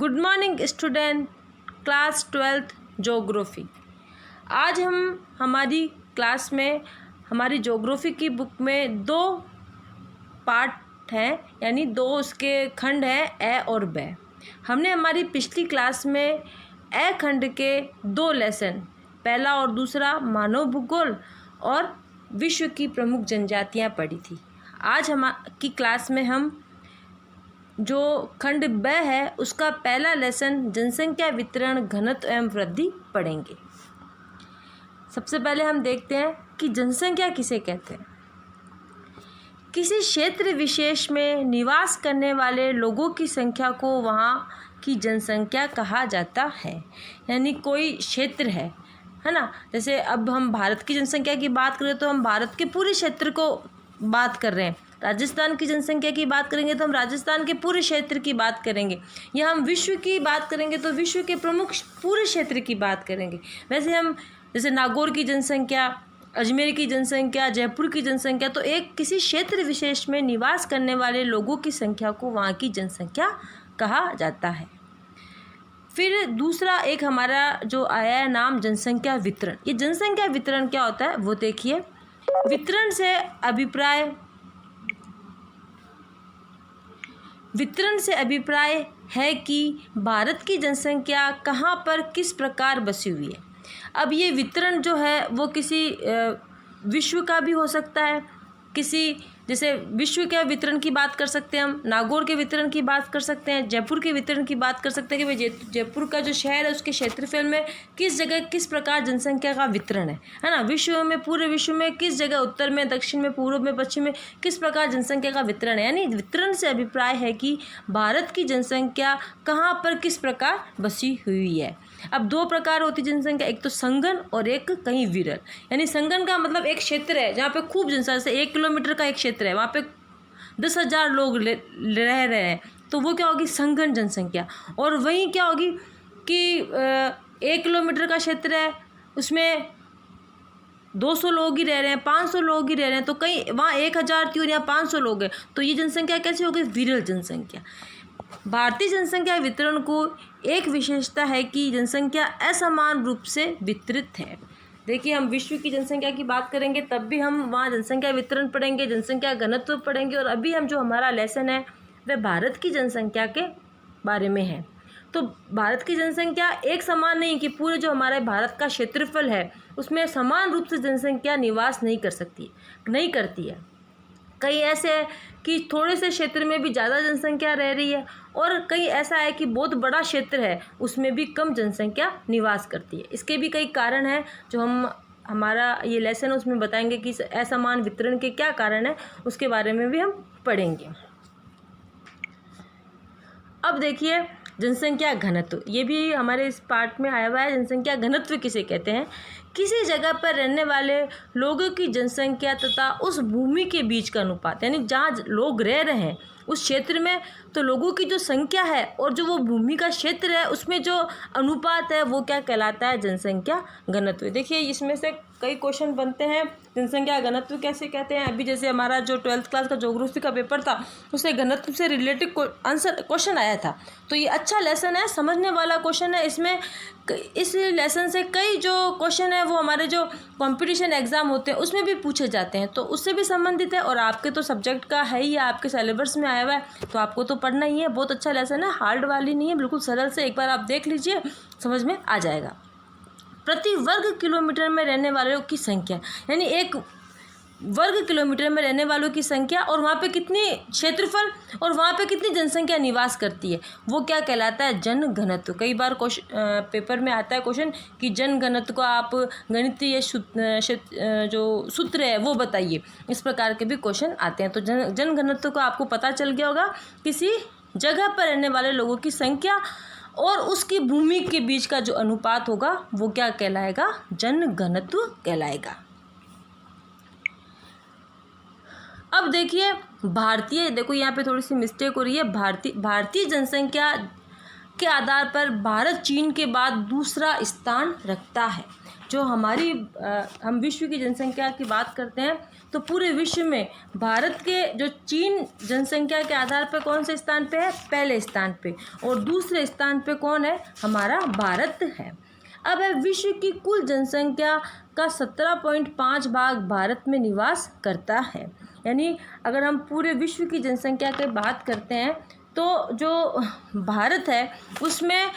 Good morning student, class 12th geography. आज हम हमारी क्लास में हमारी ज्योग्राफी की बुक में दो पार्ट हैं, यानी दो उसके खंड हैं, ए और ब। हमने हमारी पिछली क्लास में ए खंड के दो लेसन, पहला और दूसरा मानव भूगोल और विश्व की प्रमुख जनजातियां पढ़ी थी। आज की क्लास में हम जो खंड ब है उसका पहला लेसन जनसंख्या वितरण, घनत्व एवं वृद्धि पढ़ेंगे। सबसे पहले हम देखते हैं कि जनसंख्या किसे कहते हैं। किसी क्षेत्र विशेष में निवास करने वाले लोगों की संख्या को वहाँ की जनसंख्या कहा जाता है। यानी कोई क्षेत्र है ना, जैसे अब हम भारत की जनसंख्या की बात करें तो हम भारत के पूरे क्षेत्र को बात कर रहे हैं। राजस्थान की जनसंख्या की बात करेंगे तो हम राजस्थान के पूरे क्षेत्र की बात करेंगे, या हम विश्व की बात करेंगे तो विश्व के प्रमुख पूरे क्षेत्र की बात करेंगे। वैसे हम जैसे नागौर की जनसंख्या, अजमेर की जनसंख्या, जयपुर की जनसंख्या, तो एक किसी क्षेत्र विशेष में निवास करने वाले लोगों की संख्या को वहाँ की जनसंख्या कहा जाता है। फिर दूसरा एक हमारा जो आया है नाम जनसंख्या वितरण। ये जनसंख्या वितरण क्या होता है वो देखिए। वितरण से अभिप्राय है कि भारत की जनसंख्या कहाँ पर किस प्रकार बसी हुई है। अब ये वितरण जो है वो किसी विश्व का भी हो सकता है, किसी जैसे विश्व के वितरण की बात कर सकते हैं हम, नागौर के वितरण की बात कर सकते हैं, जयपुर के वितरण की बात कर सकते हैं कि भाई जयपुर का जो शहर है उसके क्षेत्रफल में किस जगह किस प्रकार जनसंख्या का वितरण है ना। विश्व में, पूरे विश्व में किस जगह, उत्तर में, दक्षिण में, पूर्व में, पश्चिम में किस प्रकार जनसंख्या का वितरण है। यानी वितरण से अभिप्राय है कि भारत की जनसंख्या कहाँ पर किस प्रकार बसी हुई है। अब दो प्रकार होती जनसंख्या, एक तो संघन और एक कहीं विरल। यानी संघन का मतलब एक क्षेत्र है जहाँ पे खूब जनसंख्या, जैसे 1 किलोमीटर का एक क्षेत्र है, वहाँ पे 10,000 लोग रह रहे हैं, तो वो क्या होगी, संघन जनसंख्या। और वहीं क्या होगी कि 1 किलोमीटर का क्षेत्र है, उसमें 200 लोग ही रह रहे हैं, 500 लोग ही रह रहे हैं, तो कहीं वहाँ 1000 थी और यहाँ 500 लोग हैं, तो ये जनसंख्या कैसे होगी, विरल जनसंख्या। भारतीय जनसंख्या वितरण को एक विशेषता है कि जनसंख्या असमान रूप से वितरित है। देखिए, हम विश्व की जनसंख्या की बात करेंगे तब भी हम वहाँ जनसंख्या वितरण पढ़ेंगे, जनसंख्या घनत्व पढ़ेंगे, और अभी हम जो हमारा लेसन है वह भारत की जनसंख्या के बारे में है। तो भारत की जनसंख्या एक समान नहीं कि पूरे जो हमारे भारत का क्षेत्रफल है उसमें समान रूप से जनसंख्या निवास नहीं करती है। कहीं ऐसे है कि थोड़े से क्षेत्र में भी ज़्यादा जनसंख्या रह रही है, और कहीं ऐसा है कि बहुत बड़ा क्षेत्र है उसमें भी कम जनसंख्या निवास करती है। इसके भी कई कारण हैं जो हमारा ये लेसन है उसमें बताएंगे कि असमान वितरण के क्या कारण हैं, उसके बारे में भी हम पढ़ेंगे। अब देखिए जनसंख्या घनत्व, ये भी हमारे इस पार्ट में आया हुआ है। जनसंख्या घनत्व किसे कहते हैं, किसी जगह पर रहने वाले लोगों की जनसंख्या तथा उस भूमि के बीच का अनुपात। यानी जहाँ लोग रह रहे हैं उस क्षेत्र में तो लोगों की जो संख्या है और जो वो भूमि का क्षेत्र है उसमें जो अनुपात है वो क्या कहलाता है, जनसंख्या घनत्व। देखिए इसमें से कई क्वेश्चन बनते हैं, जनसंख्या घनत्व कैसे कहते हैं। अभी जैसे हमारा जो 12th क्लास का ज्योग्राफी का पेपर था उससे घनत्व से रिलेटेड क्वेश्चन आया था, तो ये अच्छा लेसन है, समझने वाला क्वेश्चन है। इसमें इस लेसन से कई जो क्वेश्चन है वो हमारे जो कंपटीशन एग्जाम होते हैं उसमें भी पूछे जाते हैं, तो उससे भी संबंधित है। और आपके तो सब्जेक्ट का है ही, आपके सिलेबस में आया हुआ है, तो आपको तो पढ़ना ही है। बहुत अच्छा लेसन है, हार्ड वाली नहीं है, बिल्कुल सरल से। एक बार आप देख लीजिए, समझ में आ जाएगा। प्रति वर्ग किलोमीटर में रहने वालों की संख्या, यानी 1 वर्ग किलोमीटर में रहने वालों की संख्या और वहाँ पे कितनी क्षेत्रफल और वहाँ पे कितनी जनसंख्या निवास करती है, वो क्या कहलाता है, जन घनत्व। कई बार पेपर में आता है क्वेश्चन कि जन घनत्व को आप गणितीय जो सूत्र है वो बताइए, इस प्रकार के भी क्वेश्चन आते हैं। तो जन घनत्व को आपको पता चल गया होगा, किसी जगह पर रहने वाले लोगों की संख्या और उसकी भूमि के बीच का जो अनुपात होगा वो क्या कहलाएगा, जन घनत्व कहलाएगा। अब देखिए देखो यहाँ पे थोड़ी सी मिस्टेक हो रही है। भारतीय जनसंख्या के आधार पर भारत चीन के बाद दूसरा स्थान रखता है। जो हम विश्व की जनसंख्या की बात करते हैं तो पूरे विश्व में भारत के जो चीन जनसंख्या के आधार पर कौन से स्थान पे है? पहले स्थान पे। और दूसरे स्थान पे कौन है? हमारा भारत है। अब है विश्व की कुल जनसंख्या का 17.5 भाग भारत में निवास करता है। यानी अगर हम पूरे विश्व की जनसंख्या की बात करते हैं तो जो भारत है उसमें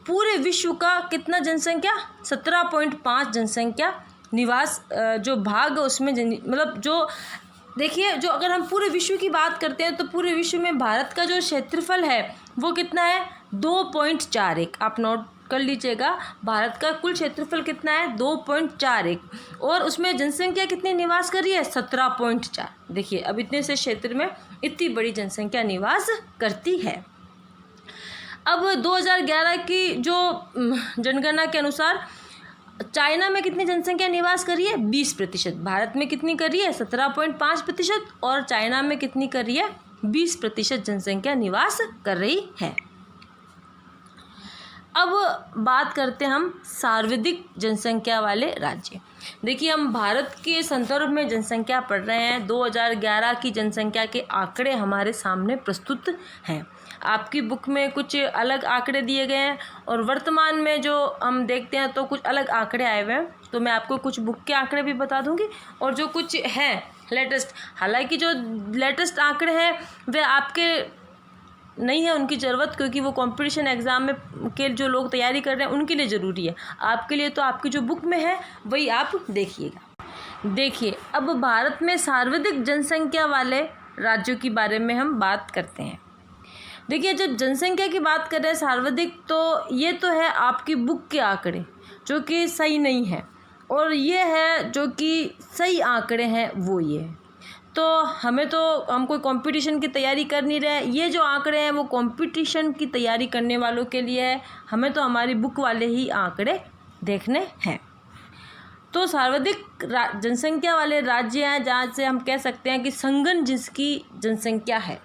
पूरे विश्व का कितना जनसंख्या? 17.5 जनसंख्या निवास जो भाग उसमें मतलब जो देखिए, जो अगर हम पूरे विश्व की बात करते हैं तो पूरे विश्व में भारत का जो क्षेत्रफल है वो कितना है? 2.41। आप नोट कर लीजिएगा, भारत का कुल क्षेत्रफल कितना है? 2.41। और उसमें जनसंख्या कितनी निवास कर रही है? 17.4। देखिए, अब इतने से क्षेत्र में इतनी बड़ी जनसंख्या निवास करती है। अब 2011 की जो जनगणना के अनुसार चाइना में कितनी जनसंख्या निवास कर रही है? 20%। भारत में कितनी कर रही है? 17.5%। और चाइना में कितनी कर रही है? 20% जनसंख्या निवास कर रही है। अब बात करते हैं हम सर्वाधिक जनसंख्या वाले राज्य। देखिए, हम भारत के संदर्भ में जनसंख्या पढ़ रहे हैं। 2011 की जनसंख्या के आंकड़े हमारे सामने प्रस्तुत हैं। आपकी बुक में कुछ अलग आंकड़े दिए गए हैं और वर्तमान में जो हम देखते हैं तो कुछ अलग आंकड़े आए हुए हैं। तो मैं आपको कुछ बुक के आंकड़े भी बता दूंगी और जो कुछ हैं लेटेस्ट, हालांकि जो लेटेस्ट आंकड़े हैं वे आपके नहीं है उनकी ज़रूरत, क्योंकि वो कंपटीशन एग्ज़ाम में के जो लोग तैयारी कर रहे हैं उनके लिए ज़रूरी है। आपके लिए तो आपकी जो बुक में है वही आप देखिएगा। देखिए, अब भारत में सर्वाधिक जनसंख्या वाले राज्यों के बारे में हम बात करते हैं। देखिए, जब जनसंख्या की बात कर रहे हैं सर्वाधिक, तो ये तो है आपकी बुक के आंकड़े जो कि सही नहीं है, और ये है जो कि सही आंकड़े हैं वो ये है। तो हम कोई कंपटीशन की तैयारी कर नहीं रहे। ये जो आंकड़े हैं वो कंपटीशन की तैयारी करने वालों के लिए है। हमें तो हमारी बुक वाले ही आंकड़े देखने हैं। तो सर्वाधिक जनसंख्या वाले राज्य हैं जहाँ से हम कह सकते हैं कि संघन जिसकी जनसंख्या है।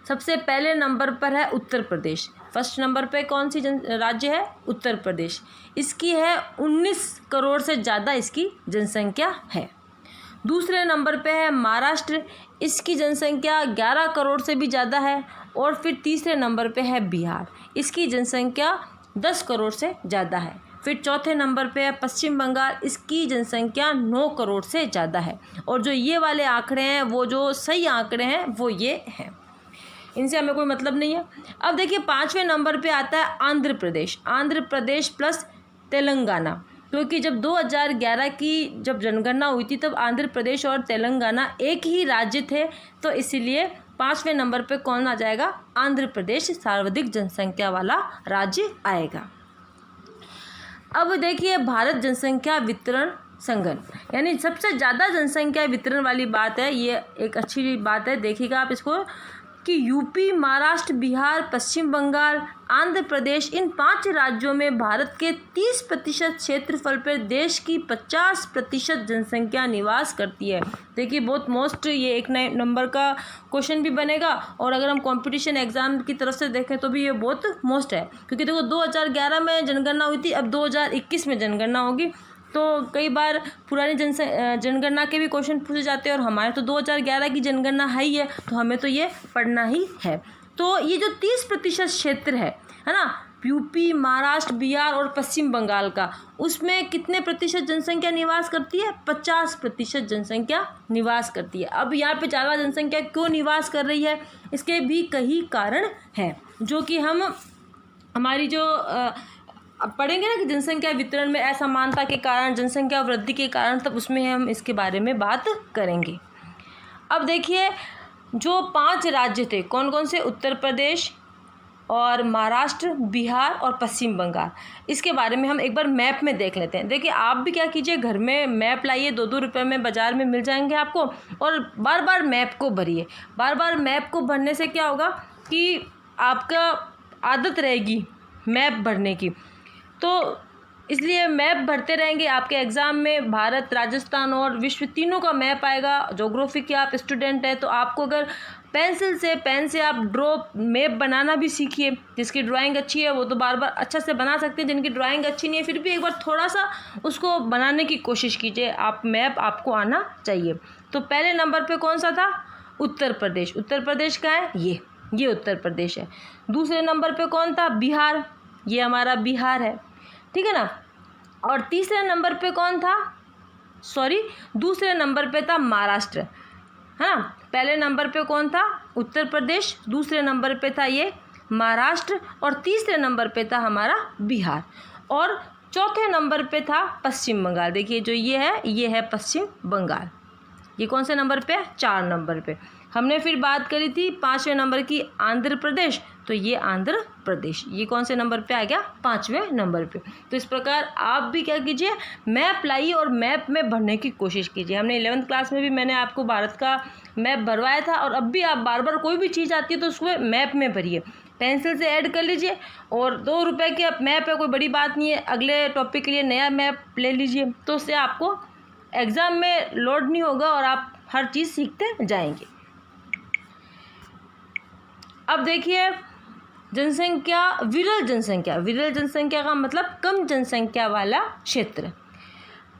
सबसे पहले नंबर पर है उत्तर प्रदेश। फर्स्ट नंबर पे कौन सी राज्य है? उत्तर प्रदेश। इसकी है 19 करोड़ से ज़्यादा इसकी जनसंख्या है। दूसरे नंबर पे है महाराष्ट्र। इसकी जनसंख्या 11 करोड़ से भी ज़्यादा है। और फिर तीसरे नंबर पे है बिहार। इसकी जनसंख्या 10 करोड़ से ज़्यादा है। फिर चौथे नंबर पे है पश्चिम बंगाल। इसकी जनसंख्या 9 करोड़ से ज़्यादा है। और जो ये वाले आंकड़े हैं वो जो सही आंकड़े हैं वो ये हैं, इनसे हमें कोई मतलब नहीं है। अब देखिए, 5वें नंबर पे आता है आंध्र प्रदेश। आंध्र प्रदेश प्लस तेलंगाना, क्योंकि जब 2011 की जब जनगणना हुई थी तब आंध्र प्रदेश और तेलंगाना एक ही राज्य थे, तो इसीलिए 5वें नंबर पे कौन आ जाएगा? आंध्र प्रदेश सर्वाधिक जनसंख्या वाला राज्य आएगा। अब देखिए, भारत जनसंख्या वितरण संघन, यानी सबसे ज़्यादा जनसंख्या वितरण वाली बात है। ये एक अच्छी बात है, देखिएगा आप इसको, कि यूपी, महाराष्ट्र, बिहार, पश्चिम बंगाल, आंध्र प्रदेश, इन 5 राज्यों में भारत के 30% क्षेत्रफल पर देश की 50% जनसंख्या निवास करती है। देखिए, बहुत मोस्ट, ये एक नए नंबर का क्वेश्चन भी बनेगा, और अगर हम कंपटीशन एग्जाम की तरफ से देखें तो भी ये बहुत मोस्ट है, क्योंकि देखो 2011 में जनगणना हुई थी, अब 2021 में जनगणना होगी। तो कई बार पुरानी जनगणना के भी क्वेश्चन पूछे जाते हैं, और हमारे तो 2011 की जनगणना है ही है, तो हमें तो ये पढ़ना ही है। तो ये जो 30% क्षेत्र है ना, यूपी, महाराष्ट्र, बिहार और पश्चिम बंगाल का, उसमें कितने प्रतिशत जनसंख्या निवास करती है? 50% जनसंख्या निवास करती है। अब यहाँ पे ज़्यादा जनसंख्या क्यों निवास कर रही है? इसके भी कई कारण हैं, जो कि हम हमारी जो अब पढ़ेंगे ना कि जनसंख्या वितरण में असमानता के कारण, जनसंख्या वृद्धि के कारण, तब उसमें हम इसके बारे में बात करेंगे। अब देखिए, जो 5 राज्य थे कौन कौन से? उत्तर प्रदेश और महाराष्ट्र, बिहार और पश्चिम बंगाल। इसके बारे में हम एक बार मैप में देख लेते हैं। देखिए, आप भी क्या कीजिए, घर में मैप लाइए, 2-2 रुपये में बाज़ार में मिल जाएंगे आपको, और बार बार मैप को भरिए। बार बार मैप को भरने से क्या होगा कि आपका आदत रहेगी मैप भरने की। तो इसलिए मैप भरते रहेंगे आपके एग्ज़ाम में। भारत, राजस्थान और विश्व तीनों का मैप आएगा। ज्योग्राफी के आप स्टूडेंट हैं तो आपको अगर पेन से आप ड्रॉ मैप बनाना भी सीखिए। जिसकी ड्राइंग अच्छी है वो तो बार बार अच्छा से बना सकते हैं, जिनकी ड्राइंग अच्छी नहीं है फिर भी एक बार थोड़ा सा उसको बनाने की कोशिश कीजिए। आप मैप आपको आना चाहिए। तो पहले नंबर पे कौन सा था? उत्तर प्रदेश। उत्तर प्रदेश का है ये उत्तर प्रदेश है। दूसरे नंबर पे कौन था? बिहार। ये हमारा बिहार है, ठीक है ना। और तीसरे नंबर पे कौन था? दूसरे नंबर पे था महाराष्ट्र, है ना। पहले नंबर पे कौन था? उत्तर प्रदेश। दूसरे नंबर पे था ये महाराष्ट्र और तीसरे नंबर पे था हमारा बिहार और चौथे नंबर पे था पश्चिम बंगाल। देखिए जो ये है पश्चिम बंगाल। ये कौन से नंबर पे है? 4 नंबर पे। हमने फिर बात करी थी 5वें नंबर की आंध्र प्रदेश, तो ये आंध्र प्रदेश ये कौन से नंबर पे आ गया? 5वें नंबर पे। तो इस प्रकार आप भी क्या कीजिए, मैप लाइए और मैप में भरने की कोशिश कीजिए। हमने 11th क्लास में भी मैंने आपको भारत का मैप भरवाया था और अब भी आप बार बार कोई भी चीज़ आती है तो उसको मैप में भरिए, पेंसिल से ऐड कर लीजिए। और 2 रुपये के मैप है, कोई बड़ी बात नहीं है। अगले टॉपिक के लिए नया मैप ले लीजिए, तो उससे आपको एग्ज़ाम में लोड नहीं होगा और आप हर चीज़ सीखते जाएंगे। अब देखिए जनसंख्या, विरल जनसंख्या। विरल जनसंख्या का मतलब कम जनसंख्या वाला क्षेत्र।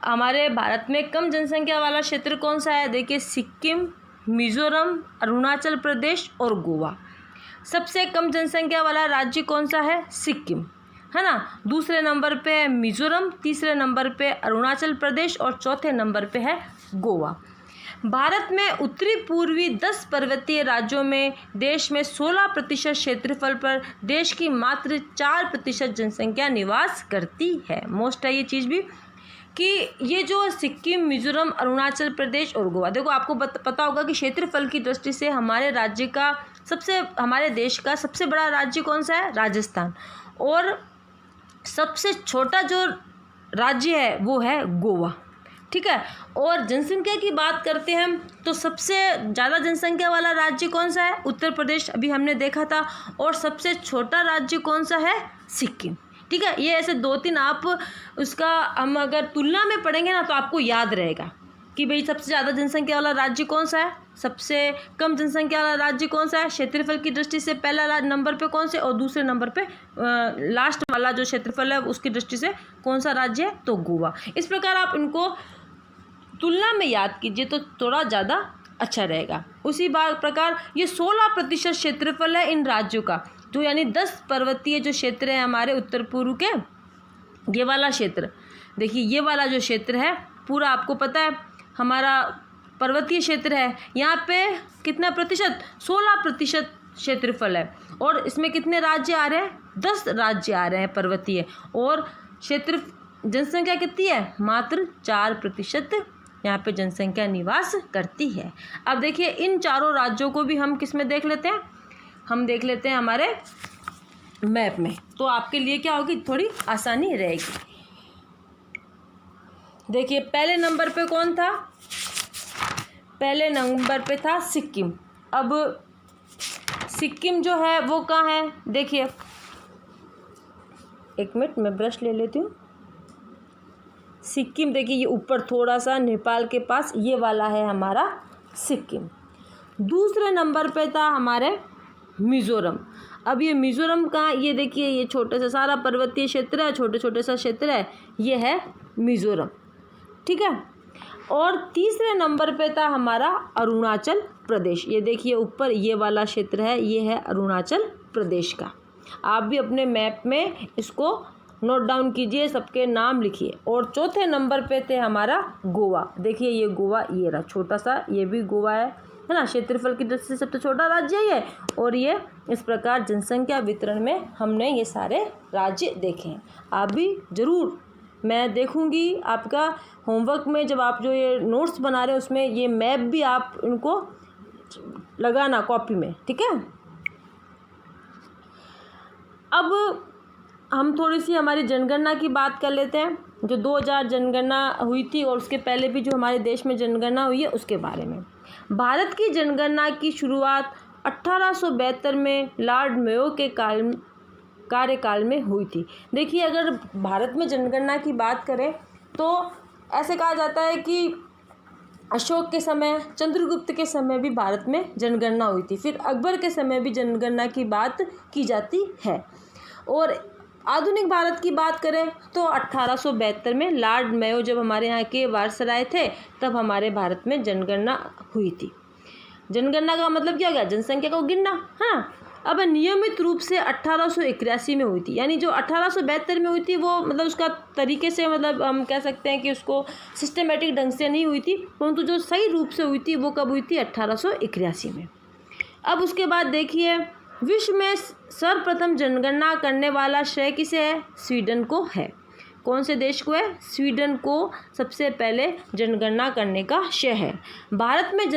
हमारे भारत में कम जनसंख्या वाला क्षेत्र कौन सा है? देखिए सिक्किम, मिज़ोरम, अरुणाचल प्रदेश और गोवा। सबसे कम जनसंख्या वाला राज्य कौन सा है? सिक्किम, है ना। दूसरे नंबर पे है मिज़ोरम, तीसरे नंबर पे अरुणाचल प्रदेश और चौथे नंबर पे है गोवा। भारत में उत्तरी पूर्वी 10 पर्वतीय राज्यों में देश में 16% क्षेत्रफल पर देश की मात्र 4% जनसंख्या निवास करती है। मोस्ट है ये चीज़ भी कि ये जो सिक्किम, मिज़ोरम, अरुणाचल प्रदेश और गोवा, देखो आपको पता होगा कि क्षेत्रफल की दृष्टि से हमारे देश का सबसे बड़ा राज्य कौन सा है? राजस्थान। और सबसे छोटा जो राज्य है वो है गोवा, ठीक है। और जनसंख्या की बात करते हैं हम तो सबसे ज़्यादा जनसंख्या वाला राज्य कौन सा है? उत्तर प्रदेश, अभी हमने देखा था। और सबसे छोटा राज्य कौन सा है? सिक्किम, ठीक है। ये ऐसे 2-3 आप उसका हम अगर तुलना में पढ़ेंगे ना तो आपको याद रहेगा कि भाई सबसे ज़्यादा जनसंख्या वाला राज्य कौन सा है, सबसे कम जनसंख्या वाला राज्य कौन सा है, क्षेत्रफल की दृष्टि से पहला नंबर पे कौन से और दूसरे नंबर पे लास्ट वाला जो क्षेत्रफल है उसकी दृष्टि से कौन सा राज्य है? तो गोवा। इस प्रकार आप इनको तुलना में याद कीजिए तो थोड़ा ज़्यादा अच्छा रहेगा। उसी प्रकार ये 16% क्षेत्रफल है इन राज्यों का, जो यानी 10 पर्वतीय जो क्षेत्र है हमारे उत्तर पूर्व के, ये वाला क्षेत्र। देखिए ये वाला जो क्षेत्र है पूरा आपको पता है हमारा पर्वतीय क्षेत्र है। यहाँ पे कितना प्रतिशत? 16% क्षेत्रफल है। और इसमें कितने राज्य आ रहे हैं? 10 राज्य आ रहे हैं पर्वतीय। और जनसंख्या कितनी है? मात्र 4% यहाँ पे जनसंख्या निवास करती है। अब देखिए इन चारों राज्यों को भी हम किस में देख लेते हैं? हम देख लेते हैं हमारे मैप में, तो आपके लिए क्या होगी? थोड़ी आसानी रहेगी। देखिए पहले नंबर पे कौन था? पहले नंबर पे था सिक्किम। अब सिक्किम जो है वो कहाँ है? देखिए एक मिनट मैं ब्रश ले लेती हूँ। सिक्किम देखिए ये ऊपर थोड़ा सा नेपाल के पास ये वाला है हमारा सिक्किम। दूसरे नंबर पे था हमारे मिज़ोरम। अब ये मिज़ोरम का ये देखिए ये छोटे से सारा पर्वतीय क्षेत्र है, छोटे छोटे सा क्षेत्र है, ये है मिज़ोरम, ठीक है। और तीसरे नंबर पे था हमारा अरुणाचल प्रदेश। ये देखिए ऊपर ये वाला क्षेत्र है, ये है अरुणाचल प्रदेश का। आप भी अपने मैप में इसको नोट डाउन कीजिए, सबके नाम लिखिए। और चौथे नंबर पे थे हमारा गोवा। देखिए ये गोवा, ये रहा छोटा सा, ये भी गोवा है ना। क्षेत्रफल की दृष्टि से सबसे छोटा राज्य है ये। और ये इस प्रकार जनसंख्या वितरण में हमने ये सारे राज्य देखे हैं। आप भी ज़रूर, मैं देखूंगी आपका होमवर्क में जब आप जो ये नोट्स बना रहे हैं उसमें ये मैप भी आप इनको लगाना कॉपी में, ठीक है। अब हम थोड़ी सी हमारी जनगणना की बात कर लेते हैं। जो 2000 जनगणना हुई थी और उसके पहले भी जो हमारे देश में जनगणना हुई है उसके बारे में। भारत की जनगणना की शुरुआत 1872 में लॉर्ड मेयो के कार्यकाल में हुई थी। देखिए, अगर भारत में जनगणना की बात करें तो ऐसे कहा जाता है कि अशोक के समय, चंद्रगुप्त के समय भी भारत में जनगणना हुई थी, फिर अकबर के समय भी जनगणना की बात की जाती है। और आधुनिक भारत की बात करें तो 1872 में लॉर्ड मेयो जब हमारे यहाँ के वायसराय थे, तब हमारे भारत में जनगणना हुई थी। जनगणना का मतलब क्या हो गया? जनसंख्या को गिनना, है ना। अब नियमित रूप से 1881 में हुई थी, यानी जो 1872 में हुई थी वो मतलब उसका तरीके से, मतलब हम कह सकते हैं कि उसको सिस्टमेटिक ढंग से नहीं हुई थी, परंतु जो सही रूप से हुई थी वो कब हुई थी? 1881 में। अब उसके बाद देखिए, विश्व में सर्वप्रथम जनगणना करने वाला श्रेय किसे है? स्वीडन को है। कौन से देश को है? स्वीडन को सबसे पहले जनगणना करने का श्रेय है। भारत में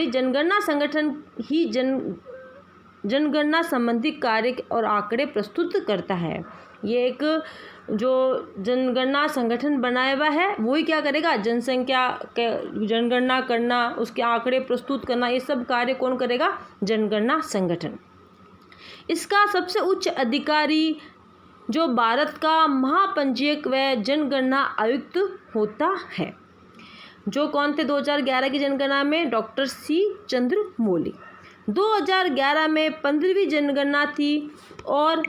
जनगणना संगठन ही जनगणना संबंधी कार्य और आंकड़े प्रस्तुत करता है। ये एक जो जनगणना संगठन बनाया हुआ है वो ही क्या करेगा? जनसंख्या के जनगणना करना, उसके आंकड़े प्रस्तुत करना, ये सब कार्य कौन करेगा? जनगणना संगठन। इसका सबसे उच्च अधिकारी जो भारत का महापंजीयक व जनगणना आयुक्त होता है। जो कौन थे 2011 की जनगणना में? Doctor C Chandramouli. 2011 में 15वीं जनगणना थी और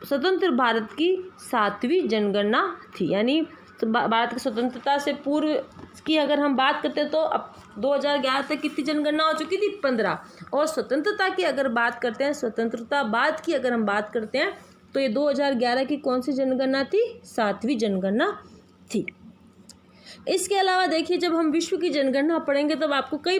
स्वतंत्र भारत की 7वीं जनगणना थी। यानी भारत की स्वतंत्रता से पूर्व की अगर हम बात करते हैं तो अब 2011 तक कितनी जनगणना हो चुकी थी? 15। और स्वतंत्रता की अगर बात करते हैं, स्वतंत्रता बाद की अगर हम बात करते हैं तो ये 2011 की कौन सी जनगणना थी? 7वीं जनगणना थी। इसके अलावा देखिए, जब हम विश्व की जनगणना पढ़ेंगे तब आपको कई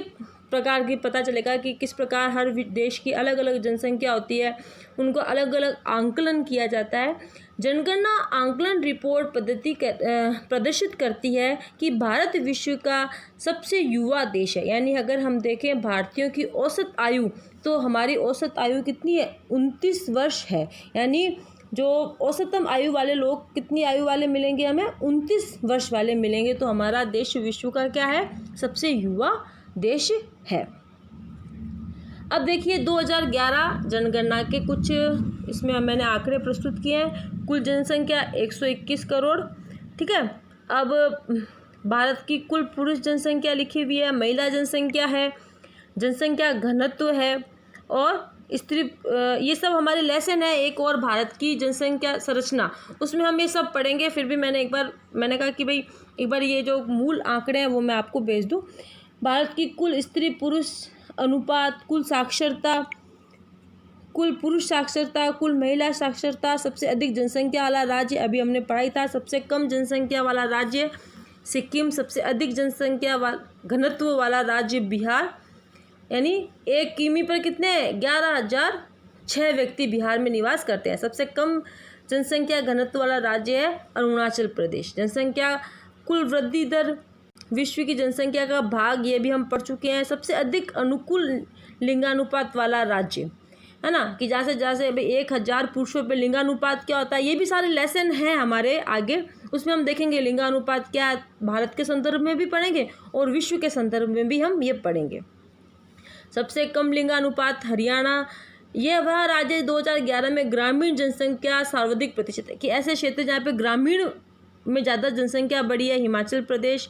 प्रकार की पता चलेगा कि किस प्रकार हर देश की अलग अलग जनसंख्या होती है, उनको अलग अलग आंकलन किया जाता है। जनगणना आंकलन रिपोर्ट पद्धति प्रदर्शित करती है कि भारत विश्व का सबसे युवा देश है। यानी अगर हम देखें भारतीयों की औसत आयु, तो हमारी औसत आयु कितनी है? 29 वर्ष है। यानी जो औसतम आयु वाले लोग कितनी आयु वाले मिलेंगे हमें? 29 वर्ष वाले मिलेंगे। तो हमारा देश विश्व का क्या है? सबसे युवा देश है। अब देखिए 2011 जनगणना के कुछ इसमें मैंने आंकड़े प्रस्तुत किए हैं। कुल जनसंख्या 121 करोड़, ठीक है। अब भारत की कुल पुरुष जनसंख्या लिखी हुई है, महिला जनसंख्या है, जनसंख्या घनत्व है और स्त्री, ये सब हमारे लेसन है। एक और भारत की जनसंख्या संरचना, उसमें हम ये सब पढ़ेंगे। फिर भी मैंने कहा कि भाई एक बार ये जो मूल आंकड़े हैं वो मैं आपको भेज दूँ। भारत की कुल स्त्री पुरुष अनुपात, कुल साक्षरता, कुल पुरुष साक्षरता, कुल महिला साक्षरता, सबसे अधिक जनसंख्या वाला राज्य अभी हमने पढ़ाई था, सबसे कम जनसंख्या वाला राज्य सिक्किम, सबसे अधिक जनसंख्या घनत्व वाला राज्य बिहार। यानी 1 किमी पर कितने? 11,006 व्यक्ति बिहार में निवास करते हैं। सबसे कम जनसंख्या घनत्व वाला राज्य है अरुणाचल प्रदेश। जनसंख्या कुल वृद्धि दर, विश्व की जनसंख्या का भाग, ये भी हम पढ़ चुके हैं। सबसे अधिक अनुकूल लिंगानुपात वाला राज्य, है ना, कि जैसे अभी 1000 पुरुषों पे लिंगानुपात क्या होता है, ये भी सारे लेसन हैं हमारे आगे। उसमें हम देखेंगे लिंगानुपात क्या है, भारत के संदर्भ में भी पढ़ेंगे और विश्व के संदर्भ में भी हम ये पढ़ेंगे। सबसे कम लिंगानुपात हरियाणा, ये वह राज्य 2011 में ग्रामीण जनसंख्या सर्वाधिक प्रतिशत है, कि ऐसे क्षेत्र जहाँ पे ग्रामीण में ज़्यादा जनसंख्या बढ़ी है हिमाचल प्रदेश,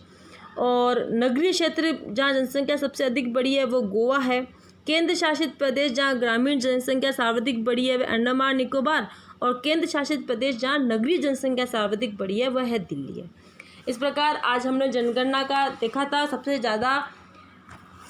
और नगरीय क्षेत्र जहाँ जनसंख्या सबसे अधिक बढ़ी है वो गोवा है। केंद्र शासित प्रदेश जहाँ ग्रामीण जनसंख्या सर्वाधिक बढ़ी है वह अंडमान निकोबार, और केंद्र शासित प्रदेश जहाँ नगरीय जनसंख्या सर्वाधिक बढ़ी है वह है दिल्ली है। इस प्रकार आज हमने जनगणना का देखा था, सबसे ज़्यादा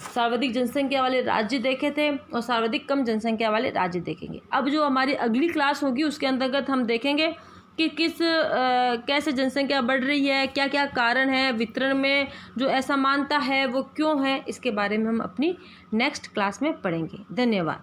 सर्वाधिक जनसंख्या वाले राज्य देखे थे और सर्वाधिक कम जनसंख्या वाले राज्य देखेंगे। अब जो हमारी अगली क्लास होगी उसके अंतर्गत हम देखेंगे कि कैसे जनसंख्या बढ़ रही है, क्या क्या कारण है, वितरण में जो असमानता है वो क्यों है, इसके बारे में हम अपनी नेक्स्ट क्लास में पढ़ेंगे। धन्यवाद।